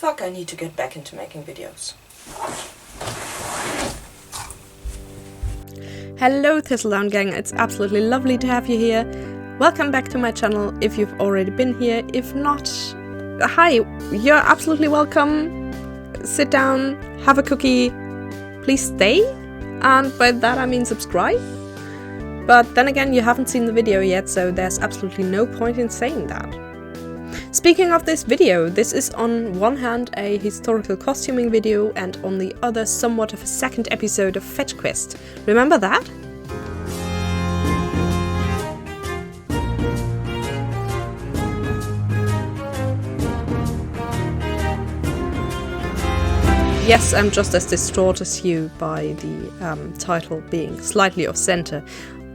Fuck, I need to get back into making videos. Hello Thistledown Gang, it's absolutely lovely to have you here. Welcome back to my channel if you've already been here. If not, hi, you're absolutely welcome. Sit down, have a cookie, please stay. And by that I mean subscribe. But then again, you haven't seen the video yet, so there's absolutely no point in saying that. Speaking of this video, this is on one hand a historical costuming video and on the other somewhat of a second episode of Fetch Quest. Remember that? Yes, I'm just as distraught as you by the title being slightly off center.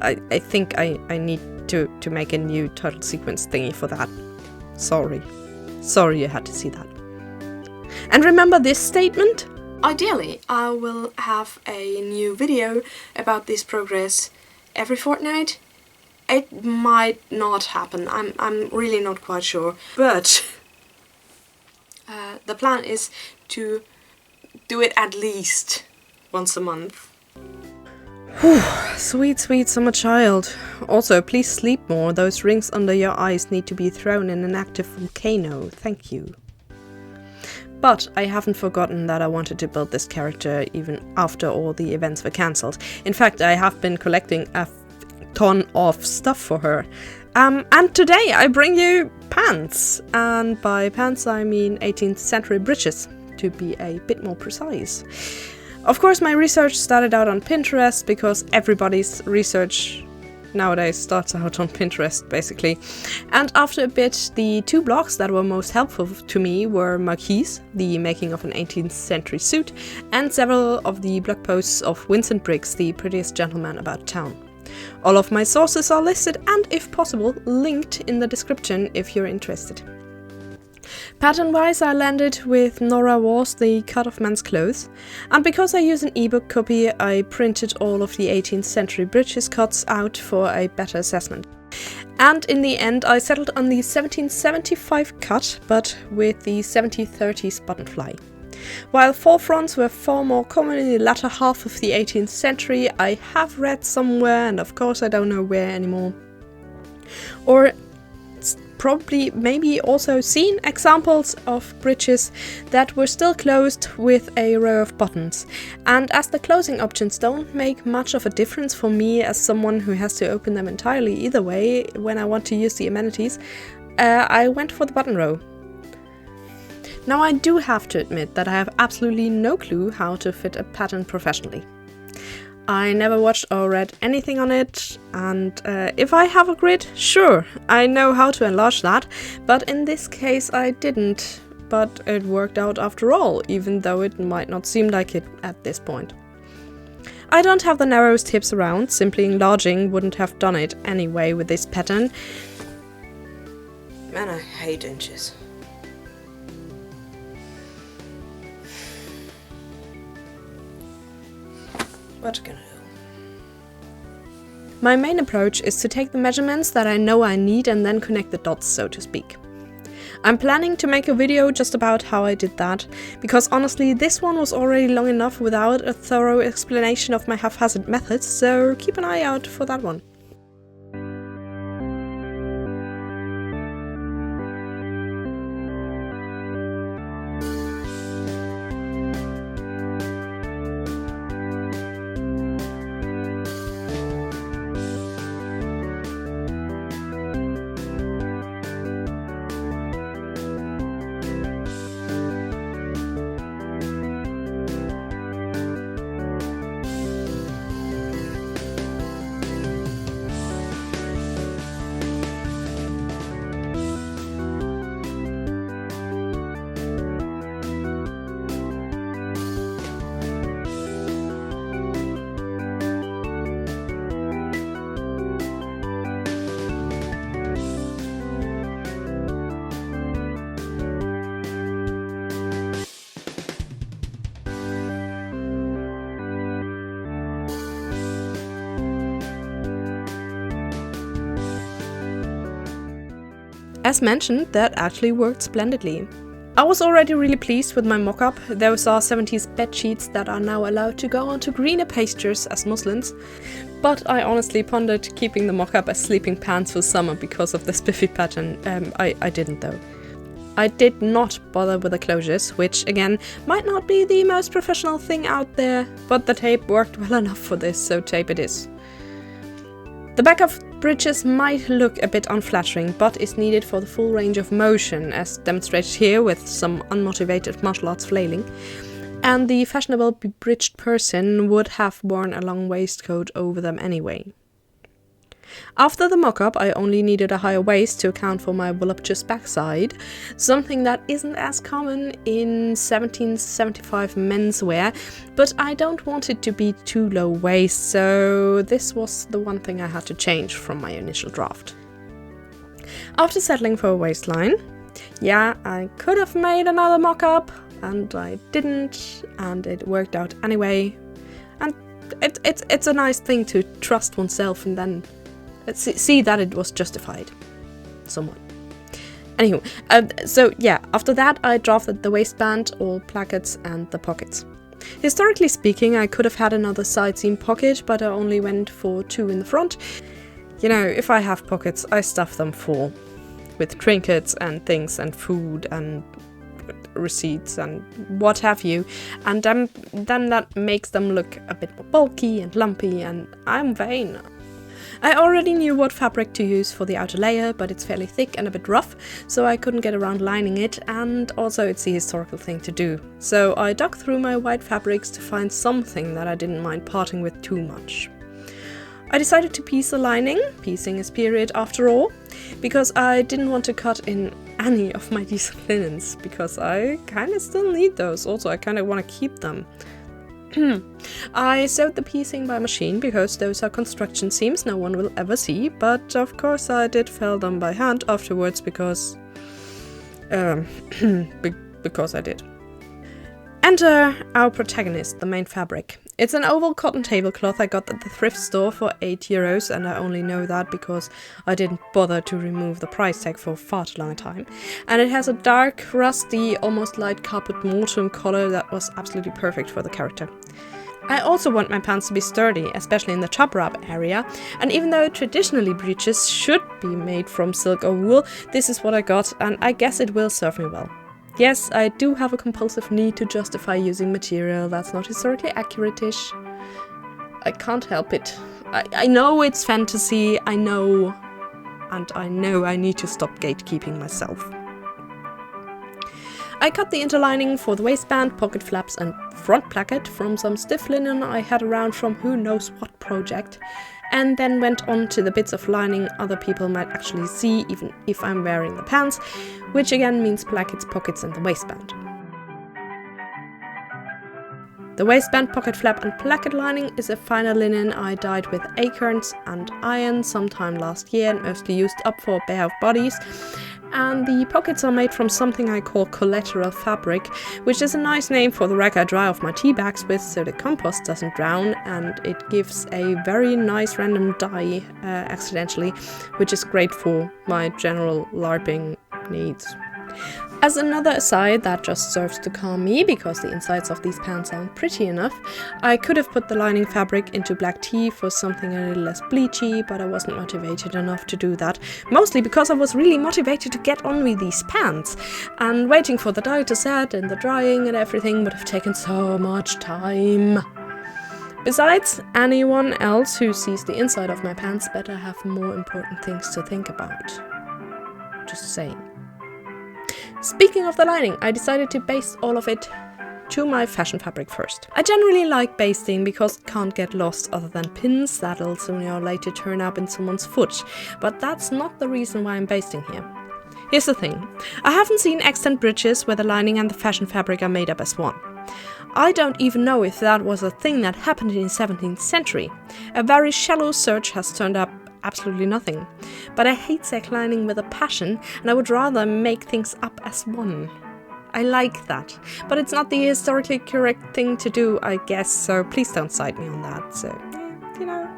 I think I need to make a new title sequence thingy for that. Sorry you had to see that. And remember this statement? Ideally, I will have a new video about this progress every fortnight. It might not happen, I'm really not quite sure. But the plan is to do it at least once a month. Whew, sweet, sweet summer child. Also, please sleep more. Those rings under your eyes need to be thrown in an active volcano. Thank you. But I haven't forgotten that I wanted to build this character even after all the events were cancelled. In fact, I have been collecting a ton of stuff for her. And today I bring you pants. And by pants I mean 18th century breeches, to be a bit more precise. Of course, my research started out on Pinterest, because everybody's research nowadays starts out on Pinterest, basically. And after a bit, the two blogs that were most helpful to me were Marquise, the making of an 18th century suit, and several of the blog posts of Vincent Briggs, the prettiest gentleman about town. All of my sources are listed and, if possible, linked in the description if you're interested. Pattern-wise, I landed with Norah Waugh's The Cut of Men's Clothes, and because I use an ebook copy, I printed all of the 18th century breeches cuts out for a better assessment. And in the end, I settled on the 1775 cut, but with the 1730s buttonfly. While fall fronts were far more common in the latter half of the 18th century, I have read somewhere, and of course I don't know where anymore, or probably maybe also seen examples of breeches that were still closed with a row of buttons. And as the closing options don't make much of a difference for me as someone who has to open them entirely either way when I want to use the amenities, I went for the button row. Now I do have to admit that I have absolutely no clue how to fit a pattern professionally. I never watched or read anything on it, and if I have a grid, sure, I know how to enlarge that, but in this case I didn't. But it worked out after all, even though it might not seem like it at this point. I don't have the narrowest hips around, simply enlarging wouldn't have done it anyway with this pattern. Man, I hate inches. What can I do? My main approach is to take the measurements that I know I need and then connect the dots, so to speak. I'm planning to make a video just about how I did that, because honestly this one was already long enough without a thorough explanation of my haphazard methods, so keep an eye out for that one. As mentioned, that actually worked splendidly. I was already really pleased with my mock-up. Those are 70s bed sheets that are now allowed to go onto greener pastures as muslins. But I honestly pondered keeping the mock-up as sleeping pants for summer because of the spiffy pattern. I didn't though. I did not bother with the closures, which again might not be the most professional thing out there, but the tape worked well enough for this, so tape it is. The back of Breeches might look a bit unflattering, but is needed for the full range of motion, as demonstrated here with some unmotivated martial arts flailing. And the fashionable bebridged person would have worn a long waistcoat over them anyway. After the mock-up, I only needed a higher waist to account for my voluptuous backside, something that isn't as common in 1775 menswear, but I don't want it to be too low waist, so this was the one thing I had to change from my initial draft. After settling for a waistline, yeah, I could have made another mock-up, and I didn't, and it worked out anyway, and it's a nice thing to trust oneself and then see that it was justified, somewhat. Anywho, so yeah, after that I drafted the waistband, all plackets and the pockets. Historically speaking, I could have had another side seam pocket, but I only went for 2 in the front. You know, if I have pockets, I stuff them full with trinkets and things and food and receipts and what have you, and then that makes them look a bit more bulky and lumpy, and I'm vain. I already knew what fabric to use for the outer layer, but it's fairly thick and a bit rough, so I couldn't get around lining it, and also it's the historical thing to do. So I dug through my white fabrics to find something that I didn't mind parting with too much. I decided to piece the lining, piecing is period after all, because I didn't want to cut in any of my decent linens, because I kinda still need those, also I kinda want to keep them. I sewed the piecing by machine because those are construction seams no one will ever see, but of course I did fell them by hand afterwards because because I did. Enter our protagonist, the main fabric. It's an oval cotton tablecloth I got at the thrift store for €8, and I only know that because I didn't bother to remove the price tag for far too long a time. And it has a dark, rusty, almost light carpet mortem color that was absolutely perfect for the character. I also want my pants to be sturdy, especially in the chop wrap area, and even though traditionally breeches should be made from silk or wool, this is what I got, and I guess it will serve me well. Yes, I do have a compulsive need to justify using material that's not historically accurate-ish. I can't help it. I know it's fantasy, I know, and I know I need to stop gatekeeping myself. I cut the interlining for the waistband, pocket flaps and front placket from some stiff linen I had around from who knows what project, and then went on to the bits of lining other people might actually see even if I'm wearing the pants, which again means plackets, pockets and the waistband. The waistband, pocket flap and placket lining is a finer linen I dyed with acorns and iron sometime last year and mostly used up for bare bodies. And the pockets are made from something I call collateral fabric, which is a nice name for the rag I dry off my tea bags with so the compost doesn't drown, and it gives a very nice random dye accidentally, which is great for my general LARPing needs. As another aside that just serves to calm me because the insides of these pants aren't pretty enough, I could have put the lining fabric into black tea for something a little less bleachy, but I wasn't motivated enough to do that, mostly because I was really motivated to get on with these pants, and waiting for the dye to set and the drying and everything would have taken so much time. Besides, anyone else who sees the inside of my pants better have more important things to think about. Just saying. Speaking of the lining, I decided to baste all of it to my fashion fabric first. I generally like basting because it can't get lost other than pins that'll sooner or later turn up in someone's foot, but that's not the reason why I'm basting here. Here's the thing, I haven't seen extant breeches where the lining and the fashion fabric are made up as one. I don't even know if that was a thing that happened in the 17th century. A very shallow search has turned up absolutely nothing. But I hate sack lining with a passion, and I would rather make things up as one. I like that, but it's not the historically correct thing to do, I guess, so please don't cite me on that. So, you know,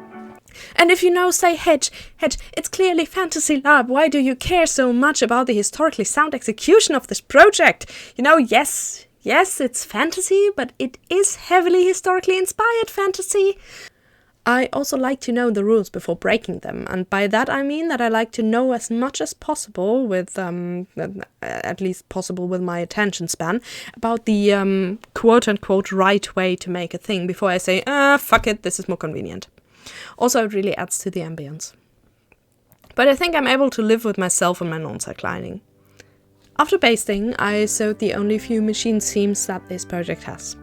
And if you know, say, Hedge, it's clearly Fantasy Lab. Why do you care so much about the historically sound execution of this project? You know, yes, it's fantasy, but it is heavily historically inspired fantasy. I also like to know the rules before breaking them, and by that I mean that I like to know as much as possible, with at least possible with my attention span, about the quote-unquote right way to make a thing before I say, fuck it, this is more convenient. Also, it really adds to the ambience. But I think I'm able to live with myself and my non-side lining. After basting, I sewed the only few machine seams that this project has.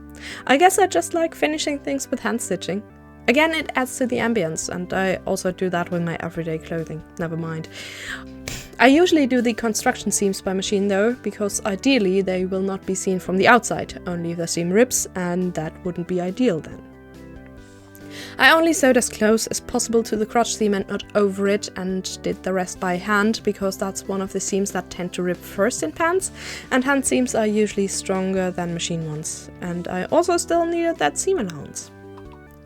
I guess I just like finishing things with hand stitching. Again, it adds to the ambience, and I also do that with my everyday clothing, never mind. I usually do the construction seams by machine though, because ideally they will not be seen from the outside, only if the seam rips, and that wouldn't be ideal then. I only sewed as close as possible to the crotch seam and not over it, and did the rest by hand, because that's one of the seams that tend to rip first in pants, and hand seams are usually stronger than machine ones, and I also still needed that seam allowance.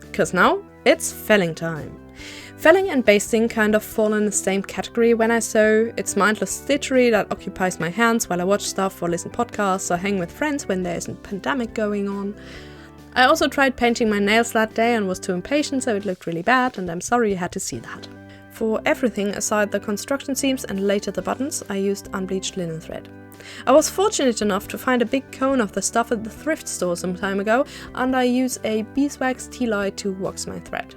Because now it's felling time. Felling and basting kind of fall in the same category when I sew. It's mindless stitchery that occupies my hands while I watch stuff or listen podcasts or hang with friends when there isn't a pandemic going on. I also tried painting my nails that day and was too impatient, so it looked really bad, and I'm sorry you had to see that. For everything aside the construction seams and later the buttons, I used unbleached linen thread. I was fortunate enough to find a big cone of the stuff at the thrift store some time ago, and I use a beeswax tea light to wax my thread.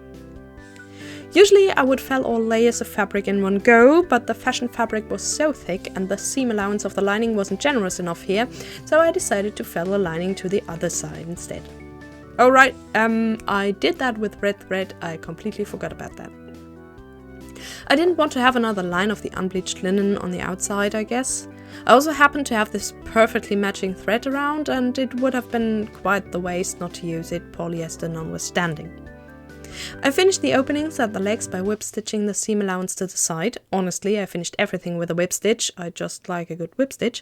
Usually I would fell all layers of fabric in one go, but the fashion fabric was so thick and the seam allowance of the lining wasn't generous enough here, so I decided to fell the lining to the other side instead. Oh right, I did that with red thread, I completely forgot about that. I didn't want to have another line of the unbleached linen on the outside, I guess. I also happened to have this perfectly matching thread around, and it would have been quite the waste not to use it, polyester notwithstanding. I finished the openings at the legs by whip stitching the seam allowance to the side. Honestly, I finished everything with a whip stitch, I just like a good whip stitch,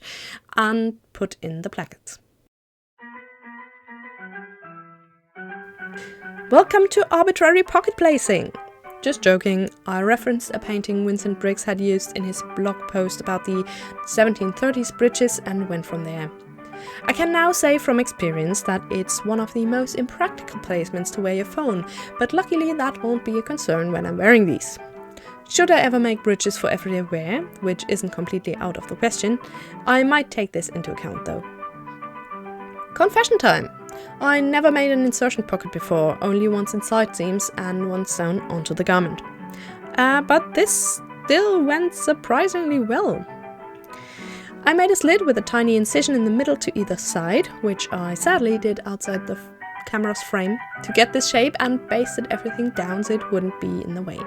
and put in the plackets. Welcome to arbitrary pocket placing! Just joking, I referenced a painting Vincent Briggs had used in his blog post about the 1730s breeches and went from there. I can now say from experience that it's one of the most impractical placements to wear your phone, but luckily that won't be a concern when I'm wearing these. Should I ever make breeches for everyday wear, which isn't completely out of the question, I might take this into account though. Confession time! I never made an insertion pocket before, only once in side seams and once sewn onto the garment. But this still went surprisingly well. I made a slit with a tiny incision in the middle to either side, which I sadly did outside the camera's frame, to get this shape, and basted everything down so it wouldn't be in the way.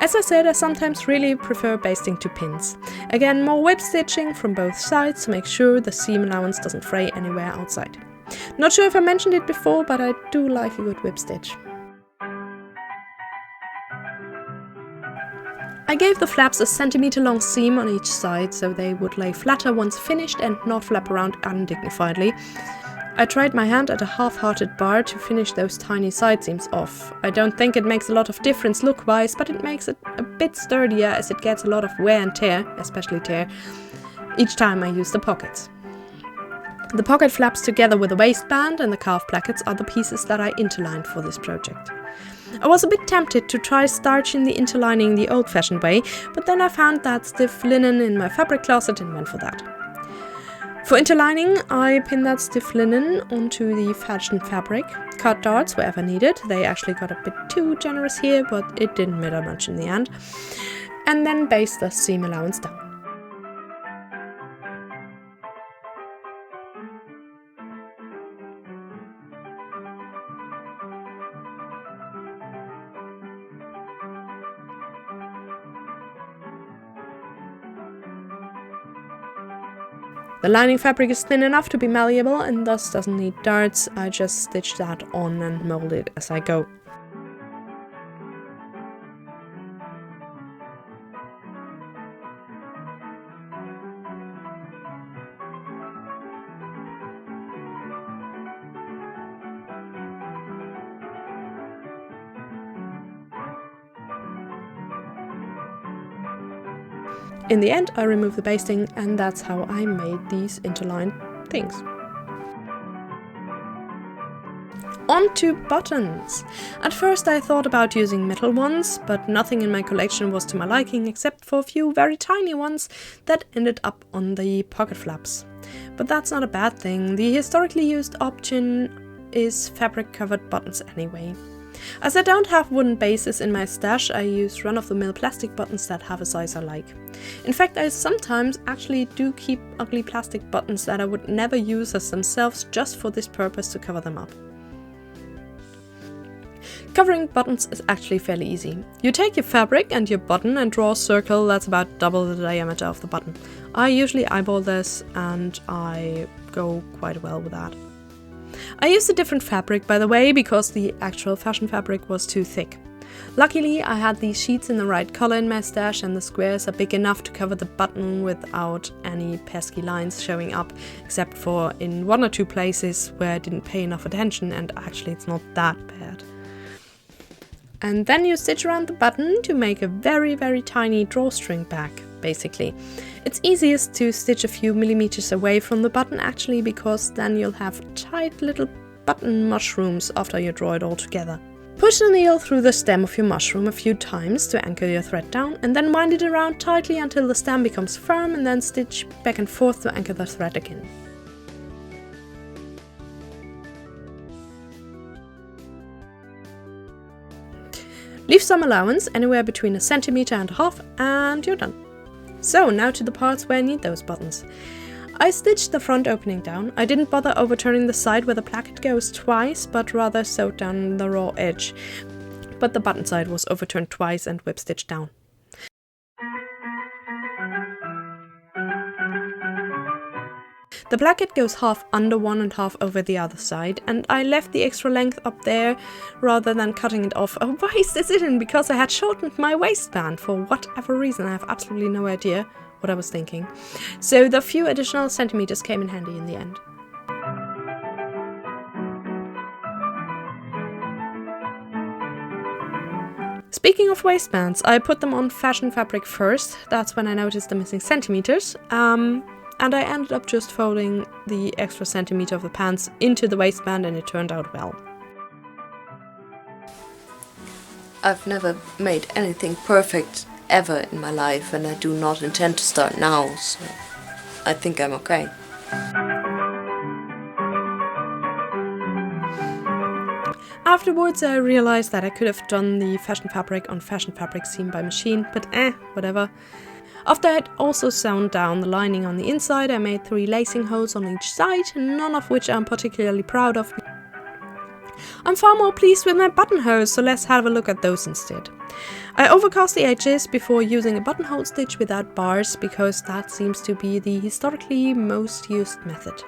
As I said, I sometimes really prefer basting to pins. Again, more whip stitching from both sides to make sure the seam allowance doesn't fray anywhere outside. Not sure if I mentioned it before, but I do like a good whip stitch. I gave the flaps a centimeter-long seam on each side so they would lay flatter once finished and not flap around undignifiedly. I tried my hand at a half-hearted bar to finish those tiny side seams off. I don't think it makes a lot of difference look-wise, but it makes it a bit sturdier as it gets a lot of wear and tear, especially tear, each time I use the pockets. The pocket flaps together with the waistband and the calf plackets are the pieces that I interlined for this project. I was a bit tempted to try starching the interlining the old-fashioned way, but then I found that stiff linen in my fabric closet and went for that. For interlining, I pinned that stiff linen onto the fashion fabric, cut darts wherever needed. They actually got a bit too generous here, but it didn't matter much in the end. And then baste the seam allowance down. The lining fabric is thin enough to be malleable and thus doesn't need darts. I just stitch that on and mold it as I go. In the end, I removed the basting, and that's how I made these interlined things. On to buttons! At first I thought about using metal ones, but nothing in my collection was to my liking except for a few very tiny ones that ended up on the pocket flaps. But that's not a bad thing. The historically used option is fabric-covered buttons anyway. As I don't have wooden bases in my stash, I use run-of-the-mill plastic buttons that have a size I like. In fact, I sometimes actually do keep ugly plastic buttons that I would never use as themselves just for this purpose to cover them up. Covering buttons is actually fairly easy. You take your fabric and your button and draw a circle that's about double the diameter of the button. I usually eyeball this and I go quite well with that. I used a different fabric, by the way, because the actual fashion fabric was too thick. Luckily, I had these sheets in the right color in my stash and the squares are big enough to cover the button without any pesky lines showing up, except for in one or two places where I didn't pay enough attention, and actually it's not that bad. And then you stitch around the button to make a very tiny drawstring back, basically. It's easiest to stitch a few millimeters away from the button actually, because then you'll have tight little button mushrooms after you draw it all together. Push the needle through the stem of your mushroom a few times to anchor your thread down, and then wind it around tightly until the stem becomes firm, and then stitch back and forth to anchor the thread again. Leave some allowance, anywhere between 1.5 centimeters, and you're done. So now to the parts where I need those buttons. I stitched the front opening down. I didn't bother overturning the side where the placket goes twice, but rather sewed down the raw edge. But the button side was overturned twice and whip stitched down. The placket goes half under one and half over the other side, and I left the extra length up there rather than cutting it off a wise decision, because I had shortened my waistband for whatever reason. I have absolutely no idea what I was thinking. So the few additional centimeters came in handy in the end. Speaking of waistbands, I put them on fashion fabric first. That's when I noticed the missing centimeters. And I ended up just folding the extra centimeter of the pants into the waistband, and it turned out well. I've never made anything perfect ever in my life, and I do not intend to start now, so I think I'm okay. Afterwards I realized that I could have done the fashion fabric on fashion fabric seam by machine, but whatever. After I had also sewn down the lining on the inside, I made 3 lacing holes on each side, none of which I'm particularly proud of. I'm far more pleased with my buttonholes, so let's have a look at those instead. I overcast the edges before using a buttonhole stitch without bars, because that seems to be the historically most used method.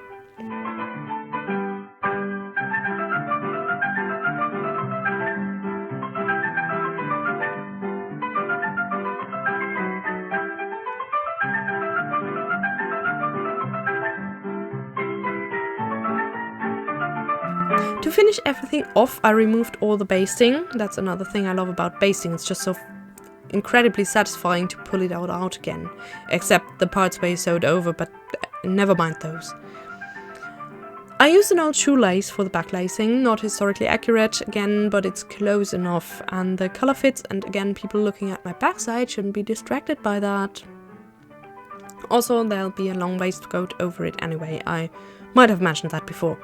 To finish everything off, I removed all the basting. That's another thing I love about basting. It's just so incredibly satisfying to pull it out again. Except the parts where you sewed over, but never mind those. I used an old shoelace for the back lacing. Not historically accurate again, but it's close enough. And the color fits, and again, people looking at my backside shouldn't be distracted by that. Also, there'll be a long waistcoat over it anyway. I might have mentioned that before.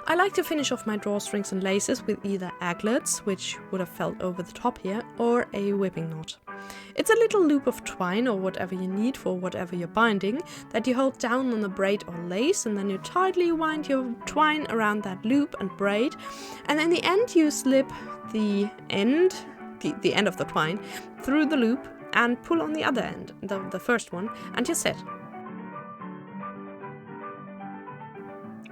I like to finish off my drawstrings and laces with either aglets, which would have felt over the top here, or a whipping knot. It's a little loop of twine or whatever you need for whatever you're binding that you hold down on the braid or lace, and then you tightly wind your twine around that loop and braid, and in the end you slip the end of the twine through the loop and pull on the other end, the first one, and you're set.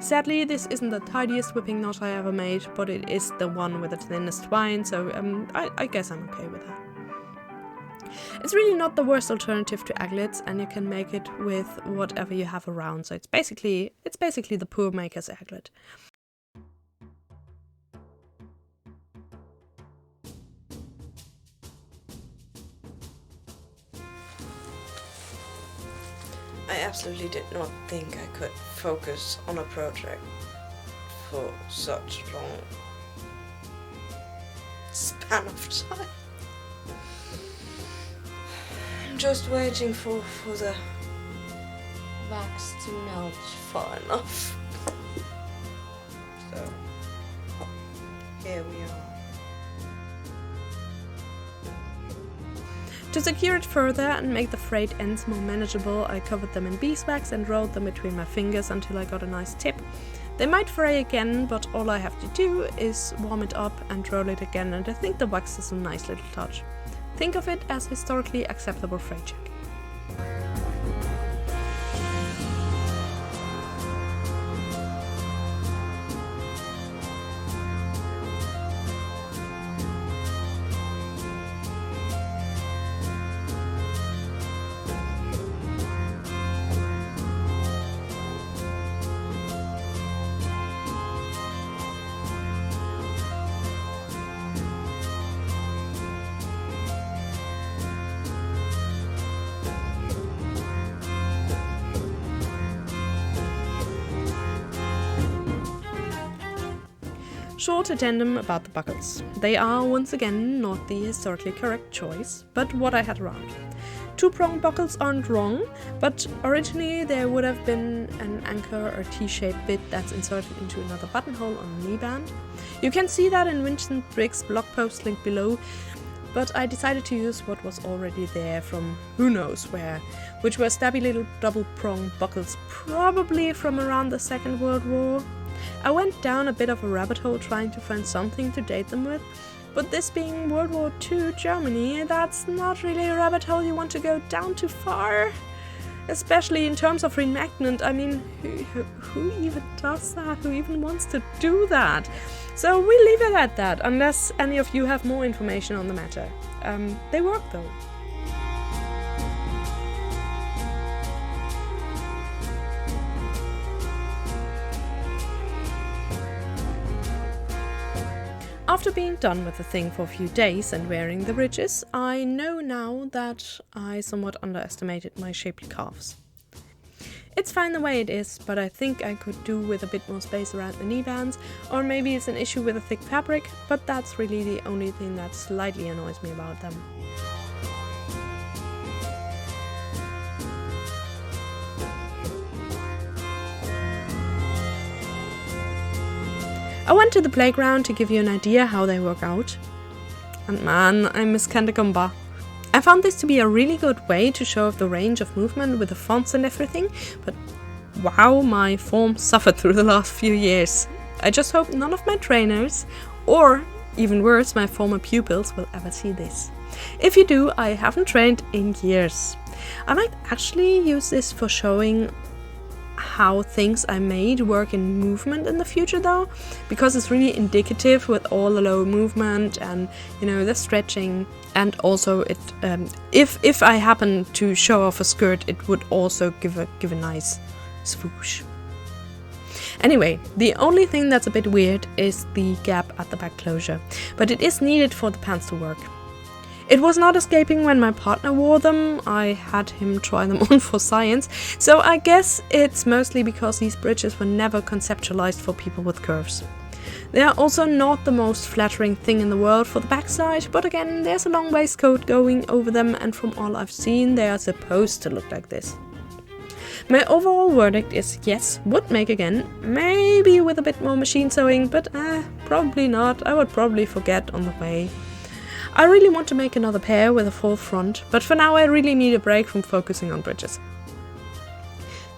Sadly, this isn't the tidiest whipping knot I ever made, but it is the one with the thinnest twine, so I guess I'm okay with that. It's really not the worst alternative to aglets, and you can make it with whatever you have around, so it's basically the poor maker's aglet. I absolutely did not think I could focus on a project for such long span of time. I'm just waiting for the wax to melt far enough. So, here we are. To secure it further and make the frayed ends more manageable, I covered them in beeswax and rolled them between my fingers until I got a nice tip. They might fray again, but all I have to do is warm it up and roll it again, and I think the wax is a nice little touch. Think of it as historically acceptable fray check. Short addendum about the buckles. They are once again not the historically correct choice, but what I had around. Two-pronged buckles aren't wrong, but originally there would have been an anchor or T-shaped bit that's inserted into another buttonhole on the knee band. You can see that in Vincent Briggs' blog post linked below, but I decided to use what was already there from who knows where, which were stabby little double-pronged buckles, probably from around the Second World War. I went down a bit of a rabbit hole trying to find something to date them with, but this being World War II Germany, that's not really a rabbit hole you want to go down too far. Especially in terms of reenactment. I mean, who even does that? Who even wants to do that? So we leave it at that, unless any of you have more information on the matter. They work though. After being done with the thing for a few days and wearing the breeches, I know now that I somewhat underestimated my shapely calves. It's fine the way it is, but I think I could do with a bit more space around the knee bands, or maybe it's an issue with a thick fabric, but that's really the only thing that slightly annoys me about them. I went to the playground to give you an idea how they work out. And man, I miss Kandagumba. I found this to be a really good way to show off the range of movement with the fonts and everything, but wow, my form suffered through the last few years. I just hope none of my trainers, or even worse, my former pupils, will ever see this. If you do, I haven't trained in years. I might actually use this for showing how things I made work in movement in the future though, because it's really indicative with all the low movement and, you know, the stretching, and also it if I happen to show off a skirt, it would also give a nice swoosh. Anyway, the only thing that's a bit weird is the gap at the back closure, but it is needed for the pants to work. It was not escaping when my partner wore them. I had him try them on for science, so I guess it's mostly because these breeches were never conceptualized for people with curves. They are also not the most flattering thing in the world for the backside, but again, there's a long waistcoat going over them, and from all I've seen, they are supposed to look like this. My overall verdict is yes, would make again, maybe with a bit more machine sewing, but probably not. I would probably forget on the way. I really want to make another pair with a full front, but for now I really need a break from focusing on breeches.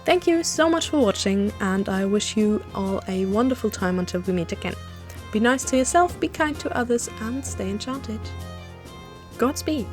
Thank you so much for watching, and I wish you all a wonderful time until we meet again. Be nice to yourself, be kind to others, and stay enchanted. Godspeed!